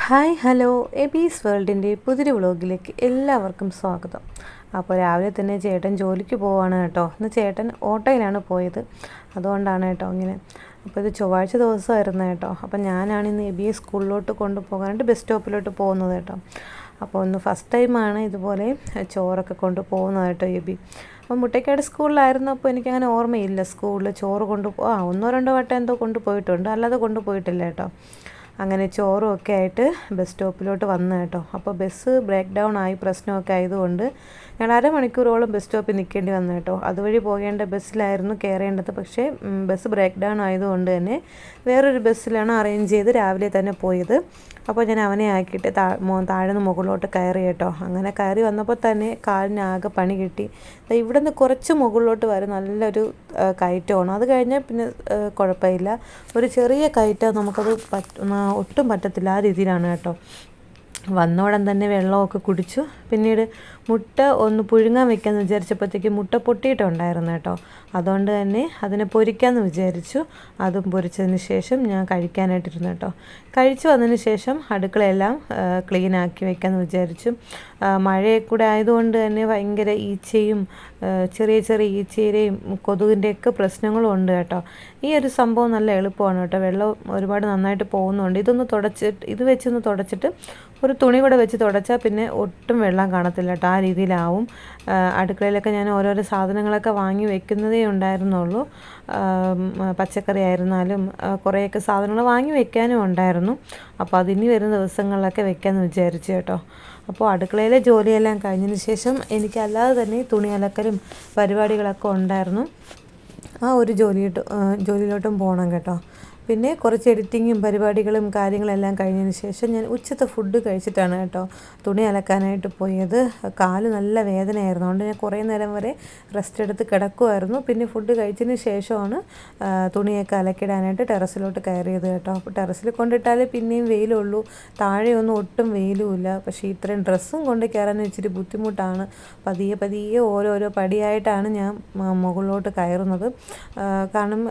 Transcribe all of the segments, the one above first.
Hi hello എബീസ് വേൾഡിൻ്റെ പുതിയൊരു വ്ളോഗിലേക്ക് എല്ലാവർക്കും സ്വാഗതം. അപ്പോൾ രാവിലെ തന്നെ ചേട്ടൻ ജോലിക്ക് പോവാണ് കേട്ടോ. ഇന്ന് ചേട്ടൻ ഓട്ടോയിലാണ് പോയത്, അതുകൊണ്ടാണ് കേട്ടോ ഇങ്ങനെ. അപ്പോൾ ഇത് ചൊവ്വാഴ്ച ദിവസമായിരുന്നു കേട്ടോ. അപ്പോൾ ഞാനാണ് ഇന്ന് എബിയെ സ്കൂളിലോട്ട് കൊണ്ടുപോകാനായിട്ട് ബസ് സ്റ്റോപ്പിലോട്ട് പോകുന്നത് കേട്ടോ. അപ്പോൾ ഒന്ന് ഫസ്റ്റ് ടൈമാണ് ഇതുപോലെ ചോറൊക്കെ കൊണ്ട് പോകുന്നത് കേട്ടോ എബി. അപ്പോൾ മുട്ടയ്ക്കാട് സ്കൂളിലായിരുന്നപ്പോൾ എനിക്കങ്ങനെ ഓർമ്മയില്ല സ്കൂളിൽ ചോറ് ഒന്നോ രണ്ടോ വട്ടം എന്തോ കൊണ്ടുപോയിട്ടുണ്ട്, അല്ലാതെ കൊണ്ടുപോയിട്ടില്ല കേട്ടോ. അങ്ങനെ ചോറും ഒക്കെ ആയിട്ട് ബസ് സ്റ്റോപ്പിലോട്ട് വന്നു കേട്ടോ. അപ്പോൾ ബസ് ബ്രേക്ക് ഡൗൺ ആയി, പ്രശ്നമൊക്കെ ആയതുകൊണ്ട് ഞങ്ങൾ അരമണിക്കൂറോളം ബസ് സ്റ്റോപ്പിൽ നിൽക്കേണ്ടി വന്നു കേട്ടോ. അതുവഴി പോകേണ്ട ബസ്സിലായിരുന്നു കയറേണ്ടത്, പക്ഷേ ബസ് ബ്രേക്ക് ഡൗൺ ആയതുകൊണ്ട് തന്നെ വേറൊരു ബസ്സിലാണ് അറേഞ്ച് ചെയ്ത് രാവിലെ തന്നെ പോയത്. അപ്പോൾ ഞാൻ അവനെ ആക്കിയിട്ട് താഴെ നിന്ന് മുകളിലോട്ട് കയറി കേട്ടോ. അങ്ങനെ കയറി വന്നപ്പോൾ തന്നെ കാലിനാകെ പണി കിട്ടി. ഇവിടെ നിന്ന് കുറച്ച് മുകളിലോട്ട് വരും, നല്ലൊരു കയറ്റമാണ്. അത് കഴിഞ്ഞാൽ പിന്നെ കുഴപ്പമില്ല, ഒരു ചെറിയ കയറ്റം നമുക്കത് ഒട്ടും പറ്റത്തില്ല, ആ രീതിയിലാണ് കേട്ടോ. വന്നോടൻ തന്നെ വെള്ളമൊക്കെ കുടിച്ചു. പിന്നീട് മുട്ട ഒന്ന് പുഴുങ്ങാൻ വെക്കാമെന്ന് വിചാരിച്ചപ്പോഴത്തേക്ക് മുട്ട പൊട്ടിയിട്ടുണ്ടായിരുന്നു കേട്ടോ. അതുകൊണ്ട് തന്നെ അതിനെ പൊരിക്കാമെന്ന് വിചാരിച്ചു. അതും പൊരിച്ചതിന് ശേഷം ഞാൻ കഴിക്കാനായിട്ടിരുന്നു കേട്ടോ. കഴിച്ചു വന്നതിന് ശേഷം അടുക്കളയെല്ലാം ക്ലീനാക്കി വെക്കാമെന്ന് വിചാരിച്ചു. മഴയൊക്കെ കൂടെ ആയതുകൊണ്ട് തന്നെ ഭയങ്കര ഈച്ചയും ചെറിയ ചെറിയ ഈച്ചയുടെയും കൊതുകിൻ്റെയൊക്കെ പ്രശ്നങ്ങളും ഉണ്ട് കേട്ടോ. ഈ ഒരു സംഭവം നല്ല എളുപ്പമാണ് കേട്ടോ. വെള്ളം ഒരുപാട് നന്നായിട്ട് പോകുന്നുണ്ട്. ഇത് വെച്ചൊന്ന് തുടച്ചിട്ട് ഒരു തുണി കൂടെ വെച്ച് തുടച്ചാൽ പിന്നെ ഒട്ടും വെള്ളം കാണത്തില്ല കേട്ടോ. ആ രീതിയിലാവും. അടുക്കളയിലൊക്കെ ഞാൻ ഓരോരോ സാധനങ്ങളൊക്കെ വാങ്ങി വെക്കുന്നതേ ഉണ്ടായിരുന്നുള്ളൂ. പച്ചക്കറി ആയിരുന്നാലും കുറേയൊക്കെ സാധനങ്ങൾ വാങ്ങി വെക്കാനും ഉണ്ടായിരുന്നു. അപ്പോൾ അതിനി വരുന്ന ദിവസങ്ങളിലൊക്കെ വെക്കാമെന്ന് വിചാരിച്ചു കേട്ടോ. അപ്പോൾ അടുക്കളയിലെ ജോലിയെല്ലാം കഴിഞ്ഞതിന് ശേഷം എനിക്കല്ലാതെ തന്നെ തുണി അലക്കലും പരിപാടികളൊക്കെ ഉണ്ടായിരുന്നു. ആ ഒരു ജോലിയിലോട്ടും പോകണം കേട്ടോ. പിന്നെ കുറച്ച് എഡിറ്റിങ്ങും പരിപാടികളും കാര്യങ്ങളെല്ലാം കഴിഞ്ഞതിന് ശേഷം ഞാൻ ഉച്ചത്തെ ഫുഡ് കഴിച്ചിട്ടാണ് കേട്ടോ തുണി അലക്കാനായിട്ട് പോയത്. കാല് നല്ല വേദനയായിരുന്നു, അതുകൊണ്ട് ഞാൻ കുറേ നേരം വരെ റെസ്റ്റ് എടുത്ത് കിടക്കുമായിരുന്നു. പിന്നെ ഫുഡ് കഴിച്ചതിന് ശേഷമാണ് തുണിയൊക്കെ അലക്കിടാനായിട്ട് ടെറസിലോട്ട് കയറിയത് കേട്ടോ. അപ്പോൾ ടെറസിൽ കൊണ്ടിട്ടാലേ പിന്നെയും വെയിലുള്ളൂ, താഴെയൊന്നും ഒട്ടും വെയിലുമില്ല. പക്ഷേ ഇത്രയും ഡ്രസ്സും കൊണ്ട് കയറാൻ ഇച്ചിരി ബുദ്ധിമുട്ടാണ്. പതിയെ പതിയെ ഓരോരോ പടിയായിട്ടാണ് ഞാൻ മുകളിലോട്ട് കയറുന്നത്. കാരണം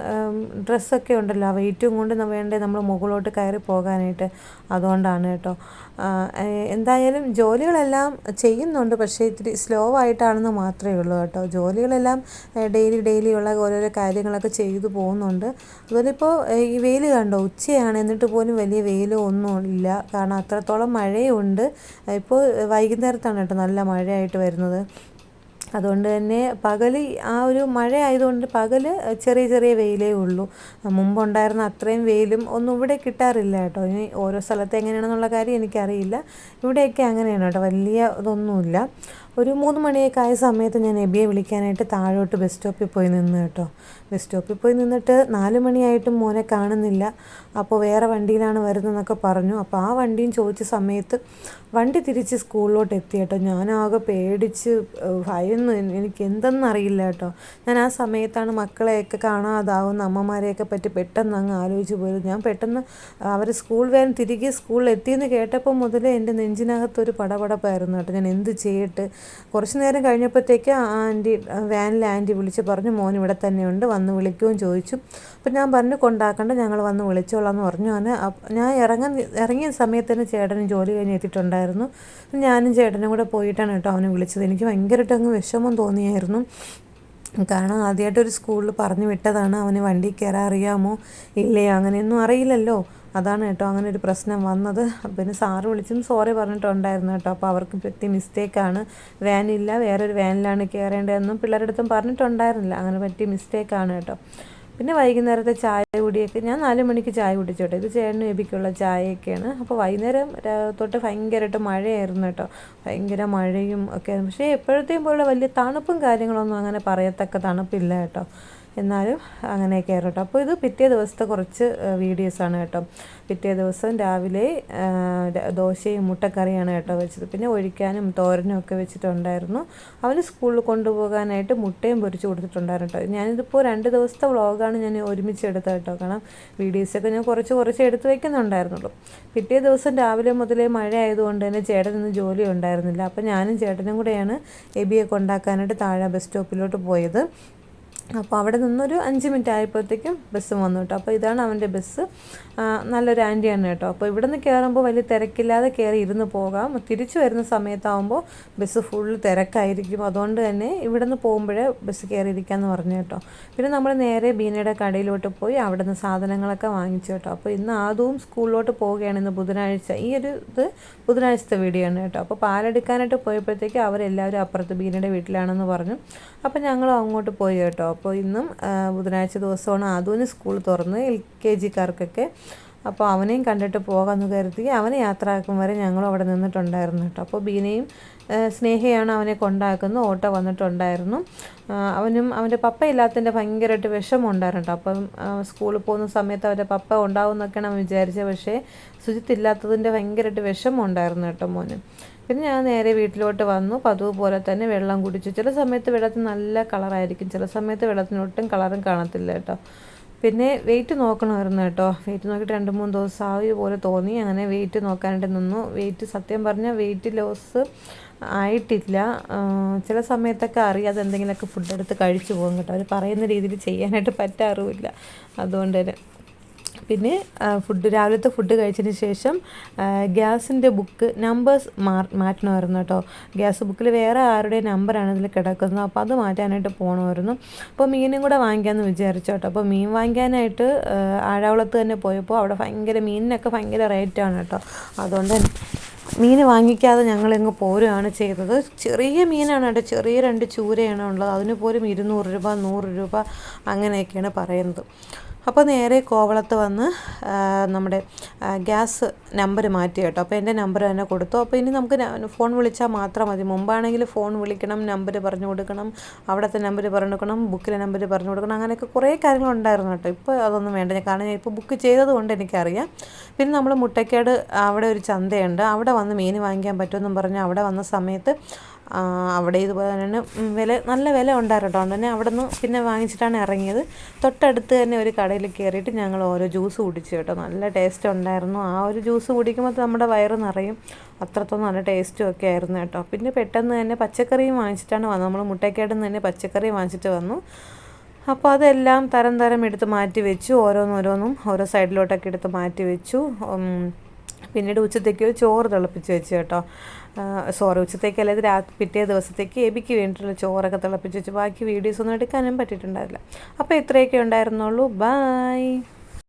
ഡ്രസ്സൊക്കെ ഉണ്ടല്ലോ, വെയിറ്റും കൊണ്ട് വേണ്ടേ നമ്മൾ മുകളിലോട്ട് കയറി പോകാനായിട്ട്, അതുകൊണ്ടാണ് കേട്ടോ. എന്തായാലും ജോലികളെല്ലാം ചെയ്യുന്നുണ്ട്, പക്ഷേ ഇത്തിരി സ്ലോ ആയിട്ടാണെന്ന് മാത്രമേ ഉള്ളൂ കേട്ടോ. ജോലികളെല്ലാം ഡെയിലി ഉള്ള ഓരോരോ കാര്യങ്ങളൊക്കെ ചെയ്തു പോകുന്നുണ്ട്. അതുപോലെ ഇപ്പോൾ ഈ വെയിൽ കണ്ടോ, ഉച്ചയാണ്, എന്നിട്ട് പോലും വലിയ വെയിലോ ഒന്നും ഇല്ല. കാരണം അത്രത്തോളം മഴയുണ്ട്. ഇപ്പോൾ വൈകുന്നേരത്താണ് കേട്ടോ നല്ല മഴയായിട്ട് വരുന്നത്. അതുകൊണ്ട് തന്നെ പകൽ ആ ഒരു മഴ ആയതുകൊണ്ട് പകൽ ചെറിയ ചെറിയ വെയിലേ ഉള്ളൂ. മുമ്പുണ്ടായിരുന്ന അത്രയും വെയിലും ഒന്നും ഇവിടെ കിട്ടാറില്ല കേട്ടോ. ഇനി ഓരോ സ്ഥലത്ത് എങ്ങനെയാണെന്നുള്ള കാര്യം എനിക്കറിയില്ല. ഇവിടെയൊക്കെ അങ്ങനെയാണ് കേട്ടോ, വലിയ ഇതൊന്നുമില്ല. ഒരു 3 മണിയൊക്കെ ആയ സമയത്ത് ഞാൻ എബിയെ വിളിക്കാനായിട്ട് താഴോട്ട് ബസ് സ്റ്റോപ്പിൽ പോയി നിന്ന് കേട്ടോ. ബസ് സ്റ്റോപ്പിൽ പോയി നിന്നിട്ട് 4 മണിയായിട്ടും മോനെ കാണുന്നില്ല. അപ്പോൾ വേറെ വണ്ടിയിലാണ് വരുന്നതെന്നൊക്കെ പറഞ്ഞു. അപ്പോൾ ആ വണ്ടിയും ചോദിച്ച സമയത്ത് വണ്ടി തിരിച്ച് സ്കൂളിലോട്ട് എത്തി കേട്ടോ. ഞാനാകെ പേടിച്ച് ഭയന്ന്, എനിക്ക് എന്തെന്നറിയില്ല കേട്ടോ. ഞാൻ ആ സമയത്താണ് മക്കളെയൊക്കെ കാണാതാവുന്ന അമ്മമാരെയൊക്കെ പറ്റി പെട്ടെന്ന് അങ്ങ് ആലോചിച്ച് പോയത്. ഞാൻ പെട്ടെന്ന് അവർ സ്കൂൾ വാൻ തിരികെ സ്കൂളിൽ എത്തിയെന്ന് കേട്ടപ്പോൾ മുതലേ എൻ്റെ നെഞ്ചിനകത്തൊരു പടപടപ്പായിരുന്നു കേട്ടോ. ഞാൻ എന്ത് ചെയ്യട്ട്. കുറച്ച് നേരം കഴിഞ്ഞപ്പോഴത്തേക്ക് വാനിലെ ആൻറ്റി വിളിച്ച് പറഞ്ഞു മോൻ ഇവിടെ തന്നെയുണ്ട്, വന്ന് വിളിക്കുകയും ചോദിച്ചു. അപ്പം ഞാൻ പറഞ്ഞു കൊണ്ടാക്കണ്ട, ഞങ്ങൾ വന്ന് വിളിച്ചോളാം എന്ന് പറഞ്ഞു. ഞാൻ ഇറങ്ങിയ സമയത്ത് തന്നെ ചേട്ടനും ജോലി കഴിഞ്ഞ് എത്തിയിട്ടുണ്ടായിരുന്നു. ഞാനും ചേട്ടനും കൂടെ പോയിട്ടാണ് കേട്ടോ അവനെ വിളിച്ചത്. എനിക്ക് ഭയങ്കരമായിട്ട് അങ്ങ് വിഷമം തോന്നിയായിരുന്നു. കാരണം ആദ്യമായിട്ടൊരു സ്കൂളിൽ പറഞ്ഞു വിട്ടതാണ്. അവന് വണ്ടി കയറാൻ അറിയാമോ ഇല്ലയോ അങ്ങനെയൊന്നും അറിയില്ലല്ലോ. അതാണ് കേട്ടോ അങ്ങനെ ഒരു പ്രശ്നം വന്നത്. പിന്നെ സാറ് വിളിച്ചും സോറി പറഞ്ഞിട്ടുണ്ടായിരുന്നു കേട്ടോ. അപ്പോൾ അവർക്ക് പറ്റിയ മിസ്റ്റേക്കാണ്, വാനില്ല വേറൊരു വാനിലാണ് കയറേണ്ടതെന്നും പിള്ളേരുടെ അടുത്തും പറഞ്ഞിട്ടുണ്ടായിരുന്നില്ല. അങ്ങനെ പറ്റിയ മിസ്റ്റേക്കാണ് കേട്ടോ. പിന്നെ വൈകുന്നേരത്തെ ചായ കുടിയൊക്കെ ഞാൻ 4 മണിക്ക് ചായ കുടിച്ചോട്ടെ. ഇത് ചേട്ടനും എബിക്കുള്ള ചായയൊക്കെയാണ്. അപ്പോൾ വൈകുന്നേരം തൊട്ട് ഭയങ്കരമായിട്ട് മഴയായിരുന്നു കേട്ടോ. ഭയങ്കര മഴയും ഒക്കെ, പക്ഷേ എപ്പോഴത്തെയും പോലെ വലിയ തണുപ്പും കാര്യങ്ങളൊന്നും അങ്ങനെ പറയത്തക്ക തണുപ്പില്ല കേട്ടോ. എന്നാലും അങ്ങനെയൊക്കെ ആയിരുന്നു കേട്ടോ. അപ്പോൾ ഇത് പിറ്റേ ദിവസത്തെ കുറച്ച് വീഡിയോസാണ് കേട്ടോ. പിറ്റേ ദിവസം രാവിലെ ദോശയും മുട്ടക്കറിയാണ് കേട്ടോ വെച്ചത്. പിന്നെ ഒഴിക്കാനും തോരനും ഒക്കെ വെച്ചിട്ടുണ്ടായിരുന്നു. അവന് സ്കൂളിൽ കൊണ്ടുപോകാനായിട്ട് മുട്ടയും പൊരിച്ച് കൊടുത്തിട്ടുണ്ടായിരുന്നു കേട്ടോ. ഞാനിതിപ്പോൾ 2 ദിവസത്തെ വ്ളോഗാണ് ഞാൻ ഒരുമിച്ച് എടുത്തത് കേട്ടോ. കാരണം വീഡിയോസൊക്കെ ഞാൻ കുറച്ച് എടുത്ത് വയ്ക്കുന്നുണ്ടായിരുന്നുള്ളൂ. പിറ്റേ ദിവസം രാവിലെ മുതലേ മഴ ആയതുകൊണ്ട് തന്നെ ചേട്ടനൊന്നും ജോലി ഉണ്ടായിരുന്നില്ല. അപ്പോൾ ഞാനും ചേട്ടനും കൂടെയാണ് എബിയെ കൊണ്ടാക്കാനായിട്ട് താഴെ ബസ് സ്റ്റോപ്പിലോട്ട് പോയത്. അപ്പോൾ അവിടെ നിന്നൊരു 5 മിനിറ്റ് ആയപ്പോഴത്തേക്കും ബസ് വന്നു കേട്ടോ. അപ്പോൾ ഇതാണ് അവൻ്റെ ബസ്. നല്ലൊരു ആൻറ്റിയാണ് കേട്ടോ. അപ്പോൾ ഇവിടെ നിന്ന് കയറുമ്പോൾ വലിയ തിരക്കില്ലാതെ കയറി ഇരുന്ന് പോകാം. തിരിച്ചു വരുന്ന സമയത്താകുമ്പോൾ ബസ് ഫുള്ള് തിരക്കായിരിക്കും. അതുകൊണ്ട് തന്നെ ഇവിടെ നിന്ന് പോകുമ്പോഴേ ബസ് കയറിയിരിക്കാമെന്ന് പറഞ്ഞു കേട്ടോ. പിന്നെ നമ്മൾ നേരെ ബീനയുടെ കടയിലോട്ട് പോയി അവിടെ നിന്ന് സാധനങ്ങളൊക്കെ വാങ്ങിച്ചു കേട്ടോ. അപ്പോൾ ഇന്ന് ആദ്യവും സ്കൂളിലോട്ട് പോവുകയാണ്, ഇന്ന് ബുധനാഴ്ച. ഈ ഒരു ഇത് ബുധനാഴ്ചത്തെ വീഡിയോ ആണ് കേട്ടോ. അപ്പോൾ പാലെടുക്കാനായിട്ട് പോയപ്പോഴത്തേക്ക് അവരെല്ലാവരും അപ്പുറത്ത് ബീനയുടെ വീട്ടിലാണെന്ന് പറഞ്ഞു. അപ്പോൾ ഞങ്ങളും അങ്ങോട്ട് പോയി കേട്ടോ. അപ്പോൾ ഇന്നും ബുധനാഴ്ച ദിവസമാണ് ആദ്യവും സ്കൂൾ തുറന്ന് LKG-കാർക്കൊക്കെ. അപ്പോൾ അവനെയും കണ്ടിട്ട് പോകാമെന്ന് കരുതി അവനെ യാത്രയാക്കും വരെ ഞങ്ങളും അവിടെ നിന്നിട്ടുണ്ടായിരുന്നു കേട്ടോ. അപ്പോൾ ബീനയും സ്നേഹയാണ് അവനെ കൊണ്ടാക്കുന്നത്. ഓട്ടോ വന്നിട്ടുണ്ടായിരുന്നു. അവനും അവൻ്റെ പപ്പ ഇല്ലാത്തതിൻ്റെ ഭയങ്കരമായിട്ട് വിഷമമുണ്ടായിരുന്നു കേട്ടോ. അപ്പം സ്കൂളിൽ പോകുന്ന സമയത്ത് അവൻ്റെ പപ്പ ഉണ്ടാവും എന്നൊക്കെയാണ് അവൻ വിചാരിച്ചത്. പക്ഷേ സുജിത്തില്ലാത്തതിൻ്റെ ഭയങ്കരമായിട്ട് വിഷമമുണ്ടായിരുന്നു കേട്ടോ മോന്. പിന്നെ ഞാൻ നേരെ വീട്ടിലോട്ട് വന്നു. പതിവ് പോലെ തന്നെ വെള്ളം കുടിച്ചു. ചില സമയത്ത് വെള്ളത്തിന് നല്ല കളറായിരിക്കും, ചില സമയത്ത് വെള്ളത്തിന് ഒട്ടും കളറും കാണത്തില്ല കേട്ടോ. പിന്നെ വെയിറ്റ് നോക്കണമായിരുന്നു കേട്ടോ. വെയിറ്റ് നോക്കിയിട്ട് 2-3 ദിവസം ആവിയ പോലെ തോന്നി. അങ്ങനെ വെയിറ്റ് നോക്കാനായിട്ട് നിന്നു. വെയിറ്റ് സത്യം പറഞ്ഞാൽ വെയിറ്റ് ലോസ് ആയിട്ടില്ല. ചില സമയത്തൊക്കെ അറിയാതെ എന്തെങ്കിലുമൊക്കെ ഫുഡ് എടുത്ത് കഴിച്ചു പോകും കേട്ടോ. അവർ പറയുന്ന രീതിയിൽ ചെയ്യാനായിട്ട് പറ്റാറുമില്ല. അതുകൊണ്ട് തന്നെ പിന്നെ രാവിലത്തെ ഫുഡ് കഴിച്ചതിന് ശേഷം ഗ്യാസിൻ്റെ ബുക്ക് നമ്പേഴ്സ് മാറ്റണമായിരുന്നു കേട്ടോ. ഗ്യാസ് ബുക്കിൽ വേറെ ആരുടെ നമ്പറാണ് ഇതിൽ കിടക്കുന്നത്. അപ്പോൾ അത് മാറ്റാനായിട്ട് പോകണമായിരുന്നു. അപ്പോൾ മീനും കൂടെ വാങ്ങിക്കാമെന്ന് വിചാരിച്ചു കേട്ടോ. അപ്പോൾ മീൻ വാങ്ങിക്കാനായിട്ട് ആഴാവളത്ത് തന്നെ പോയപ്പോൾ അവിടെ മീനിനൊക്കെ ഭയങ്കര റേറ്റാണ് കേട്ടോ. അതുകൊണ്ട് മീൻ വാങ്ങിക്കാതെ ഞങ്ങളിങ്ങ് പോരുകയാണ് ചെയ്തത്. ചെറിയ മീനാണ് കേട്ടോ, ചെറിയ 2 ചൂരയാണ് ഉള്ളത്. അതിന് പോലും 200 രൂപ 100 രൂപ അങ്ങനെയൊക്കെയാണ് പറയുന്നത്. അപ്പോൾ നേരെ കോവളത്ത് വന്ന് നമ്മുടെ ഗ്യാസ് നമ്പർ മാറ്റി കേട്ടോ. അപ്പോൾ എൻ്റെ നമ്പർ തന്നെ കൊടുത്തു. അപ്പോൾ ഇനി നമുക്ക് ഫോൺ വിളിച്ചാൽ മാത്രം മതി. മുമ്പാണെങ്കിൽ ഫോൺ വിളിക്കണം, നമ്പർ പറഞ്ഞു കൊടുക്കണം, അവിടുത്തെ നമ്പർ പറഞ്ഞു കൊടുക്കണം, ബുക്കിലെ നമ്പർ പറഞ്ഞു കൊടുക്കണം, അങ്ങനെയൊക്കെ കുറേ കാര്യങ്ങളുണ്ടായിരുന്നു കേട്ടോ. ഇപ്പോൾ അതൊന്നും വേണ്ട, കാരണം ഞാൻ ഇപ്പോൾ ബുക്ക് ചെയ്തത് കൊണ്ട് എനിക്കറിയാം. പിന്നെ നമ്മൾ മുട്ടയ്ക്കാട് അവിടെ ഒരു ചന്തയുണ്ട്, അവിടെ വന്ന് മീൻ വാങ്ങിക്കാൻ പറ്റുമെന്നും പറഞ്ഞ് അവിടെ വന്ന സമയത്ത് അവിടെ ഇതുപോലെ തന്നെ നല്ല വില ഉണ്ടായിരുന്നു കേട്ടോ. അതുകൊണ്ട് തന്നെ അവിടെ നിന്ന് പിന്നെ വാങ്ങിച്ചിട്ടാണ് ഇറങ്ങിയത്. തൊട്ടടുത്ത് തന്നെ ഒരു കടയിൽ കയറിയിട്ട് ഞങ്ങൾ ഓരോ ജ്യൂസ് കുടിച്ചു കേട്ടോ. നല്ല ടേസ്റ്റ് ഉണ്ടായിരുന്നു. ആ ഒരു ജ്യൂസ് കുടിക്കുമ്പോൾ നമ്മുടെ വയറ് നിറയും, അത്രത്തോളം നല്ല ടേസ്റ്റും ഒക്കെ ആയിരുന്നു കേട്ടോ. പിന്നെ പെട്ടെന്ന് തന്നെ പച്ചക്കറിയും വാങ്ങിച്ചിട്ടാണ് വന്നത്. നമ്മൾ മുട്ടയ്ക്കാട് നിന്ന് തന്നെ പച്ചക്കറി വാങ്ങിച്ചിട്ട് വന്നു. അപ്പോൾ അതെല്ലാം തരം എടുത്ത് മാറ്റി വെച്ചു. ഓരോന്നും ഓരോ സൈഡിലോട്ടൊക്കെ എടുത്ത് മാറ്റി വെച്ചു. പിന്നീട് ഉച്ചത്തേക്ക് ചോറ് തിളപ്പിച്ച് വെച്ചു കേട്ടോ. ഉച്ചത്തേക്കല്ല, ഇത് പിറ്റേ ദിവസത്തേക്ക് എബിക്ക് വേണ്ടിയിട്ടുള്ള ചോറൊക്കെ തിളപ്പിച്ച് വെച്ചു. ബാക്കി വീഡിയോസൊന്നും എടുക്കാനും പറ്റിയിട്ടുണ്ടാവില്ല. അപ്പോൾ ഇത്രയൊക്കെ ഉണ്ടായിരുന്നുള്ളൂ. ബായ്.